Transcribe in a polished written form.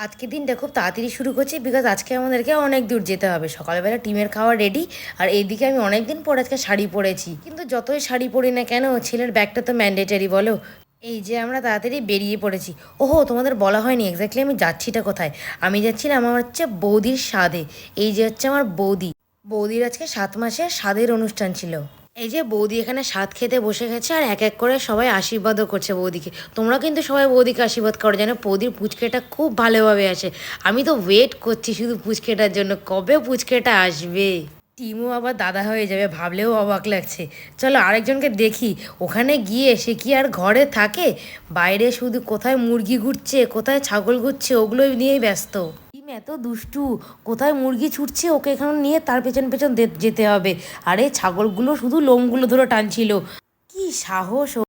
আজকের দিনটা খুব তাড়াতাড়ি শুরু করছি বিকজ আজকে আমাদেরকে অনেক দূর যেতে হবে। সকালবেলা টিমের খাওয়া রেডি। আর এইদিকে আমি অনেক দিন পর আজকে শাড়ি পরেছি, কিন্তু যতই শাড়ি পরি না কেন ছেলের ব্যাগটা তো ম্যান্ডেটারি বলো। এই যে আমরা তাড়াতাড়ি বেরিয়ে পড়েছি। ওহো, তোমাদের বলা হয়নি এক্স্যাক্টলি আমি যাচ্ছিটা কোথায়। আমি যাচ্ছিলাম আমার হচ্ছে বৌদির স্বাদে। এই যে হচ্ছে আমার বৌদি। বৌদির আজকে 7 মাসের স্বাদের অনুষ্ঠান ছিল। এই যে বৌদি এখানে স্বাদ খেতে বসে গেছে আর এক এক করে সবাই আশীর্বাদও করছে বৌদিকে। তোমরা কিন্তু সবাই বৌদিকে আশীর্বাদ করো যেন বৌদির পুচকেটা খুব ভালোভাবে আসে। আমি তো ওয়েট করছি শুধু পুচকেটার জন্য, কবে পুচকেটা আসবে। টিমও আবার দাদা হয়ে যাবে ভাবলেও অবাক লাগছে। চলো আরেকজনকে দেখি। ওখানে গিয়ে সে কি আর ঘরে থাকে? বাইরে শুধু কোথায় মুরগি ঘুরছে কোথায় ছাগল ঘুরছে ওগুলোই নিয়েই ব্যস্ত। টিম এত দুষ্টু, কোথায় মুরগি ছুটছে ওকে এখানে নিয়ে তার পেছন পেছন যেতে হবে। আরে ছাগলগুলো শুধু লোমগুলো ধরে টানছিল। কি সাহস!